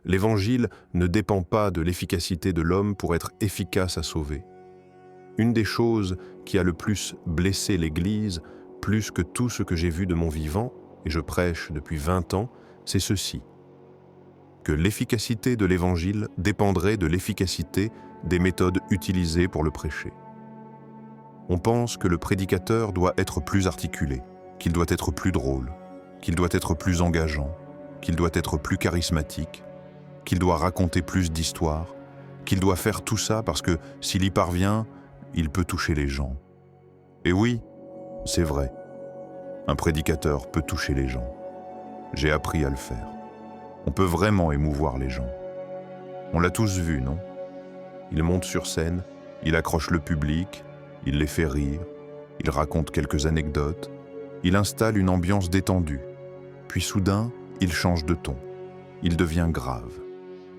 L'Évangile ne dépend pas de l'efficacité de l'homme pour être efficace à sauver. Une des choses qui a le plus blessé l'Église, plus que tout ce que j'ai vu de mon vivant, et je prêche depuis 20 ans, c'est ceci: que l'efficacité de l'Évangile dépendrait de l'efficacité des méthodes utilisées pour le prêcher. On pense que le prédicateur doit être plus articulé, qu'il doit être plus drôle, qu'il doit être plus engageant, qu'il doit être plus charismatique, qu'il doit raconter plus d'histoires, qu'il doit faire tout ça parce que s'il y parvient, il peut toucher les gens. Et oui, c'est vrai, un prédicateur peut toucher les gens. J'ai appris à le faire. On peut vraiment émouvoir les gens. On l'a tous vu, non? Il monte sur scène, il accroche le public, il les fait rire, il raconte quelques anecdotes, il installe une ambiance détendue. Puis soudain, il change de ton. Il devient grave.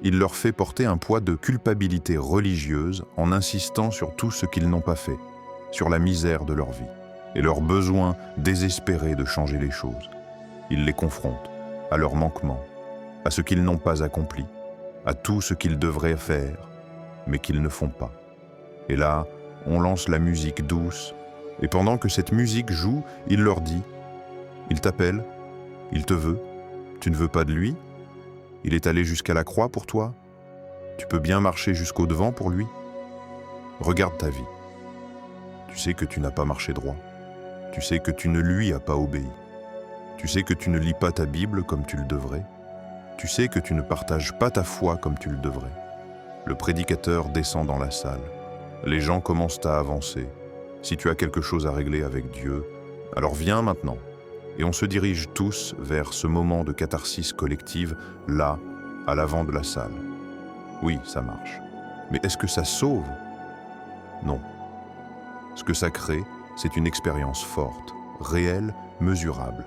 Il leur fait porter un poids de culpabilité religieuse en insistant sur tout ce qu'ils n'ont pas fait, sur la misère de leur vie et leur besoin désespéré de changer les choses. Il les confronte à leurs manquements, à ce qu'ils n'ont pas accompli, à tout ce qu'ils devraient faire, mais qu'ils ne font pas. Et là, on lance la musique douce, et pendant que cette musique joue, il leur dit: « Il t'appelle, il te veut, tu ne veux pas de lui? Il est allé jusqu'à la croix pour toi? Tu peux bien marcher jusqu'au devant pour lui? Regarde ta vie. Tu sais que tu n'as pas marché droit. Tu sais que tu ne lui as pas obéi. Tu sais que tu ne lis pas ta Bible comme tu le devrais. Tu sais que tu ne partages pas ta foi comme tu le devrais. » Le prédicateur descend dans la salle. Les gens commencent à avancer. Si tu as quelque chose à régler avec Dieu, alors viens maintenant. Et on se dirige tous vers ce moment de catharsis collective, là, à l'avant de la salle. Oui, ça marche. Mais est-ce que ça sauve? Non. Ce que ça crée, c'est une expérience forte, réelle, mesurable.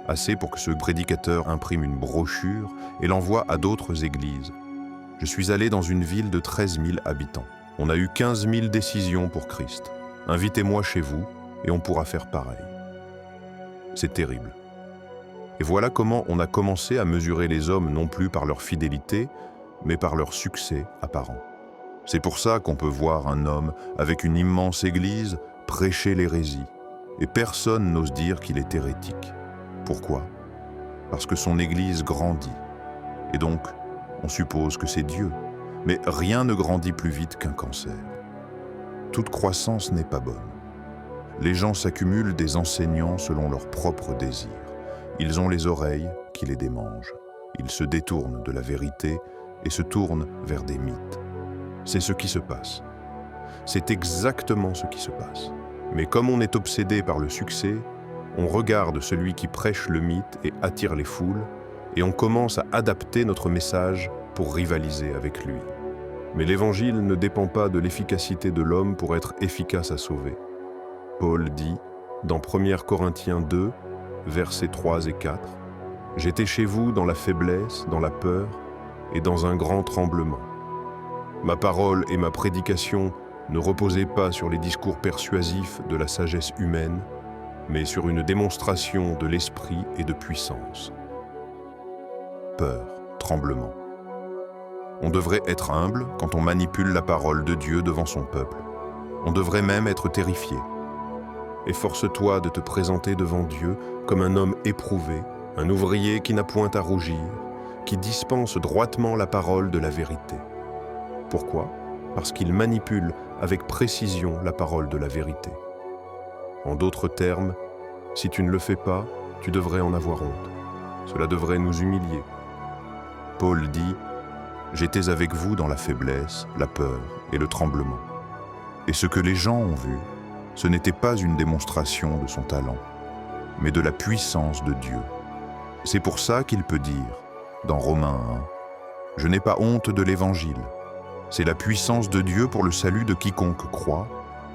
Assez pour que ce prédicateur imprime une brochure et l'envoie à d'autres églises. Je suis allé dans une ville de 13 000 habitants. On a eu 15 000 décisions pour Christ. Invitez-moi chez vous et on pourra faire pareil. C'est terrible. Et voilà comment on a commencé à mesurer les hommes non plus par leur fidélité, mais par leur succès apparent. C'est pour ça qu'on peut voir un homme avec une immense église prêcher l'hérésie, et personne n'ose dire qu'il est hérétique. Pourquoi? Parce que son église grandit, et donc on suppose que c'est Dieu. Mais rien ne grandit plus vite qu'un cancer. Toute croissance n'est pas bonne. Les gens s'accumulent des enseignants selon leurs propres désirs. Ils ont les oreilles qui les démangent. Ils se détournent de la vérité et se tournent vers des mythes. C'est ce qui se passe. C'est exactement ce qui se passe. Mais comme on est obsédé par le succès, on regarde celui qui prêche le mythe et attire les foules, et on commence à adapter notre message pour rivaliser avec lui. Mais l'Évangile ne dépend pas de l'efficacité de l'homme pour être efficace à sauver. Paul dit, dans 1 Corinthiens 2, versets 3 et 4, « J'étais chez vous dans la faiblesse, dans la peur et dans un grand tremblement. Ma parole et ma prédication ne reposaient pas sur les discours persuasifs de la sagesse humaine, mais sur une démonstration de l'esprit et de puissance. » Peur, tremblement. On devrait être humble quand on manipule la parole de Dieu devant son peuple. On devrait même être terrifié. Efforce-toi de te présenter devant Dieu comme un homme éprouvé, un ouvrier qui n'a point à rougir, qui dispense droitement la parole de la vérité. Pourquoi? Parce qu'il manipule avec précision la parole de la vérité. En d'autres termes, si tu ne le fais pas, tu devrais en avoir honte. Cela devrait nous humilier. Paul dit: « J'étais avec vous dans la faiblesse, la peur et le tremblement. » Et ce que les gens ont vu, ce n'était pas une démonstration de son talent, mais de la puissance de Dieu. C'est pour ça qu'il peut dire, dans Romains 1, « Je n'ai pas honte de l'Évangile. C'est la puissance de Dieu pour le salut de quiconque croit,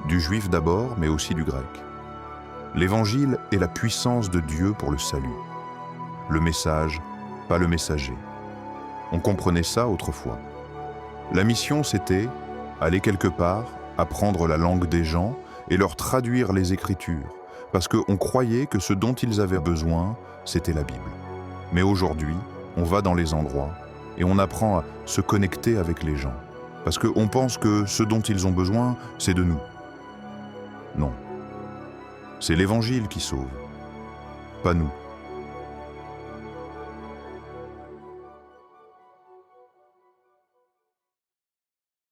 du juif d'abord, mais aussi du grec. » L'Évangile est la puissance de Dieu pour le salut. Le message, pas le messager. On comprenait ça autrefois. La mission, c'était aller quelque part, apprendre la langue des gens et leur traduire les Écritures, parce qu'on croyait que ce dont ils avaient besoin, c'était la Bible. Mais aujourd'hui, on va dans les endroits et on apprend à se connecter avec les gens. Parce qu'on pense que ce dont ils ont besoin, c'est de nous. Non. C'est l'Évangile qui sauve, pas nous.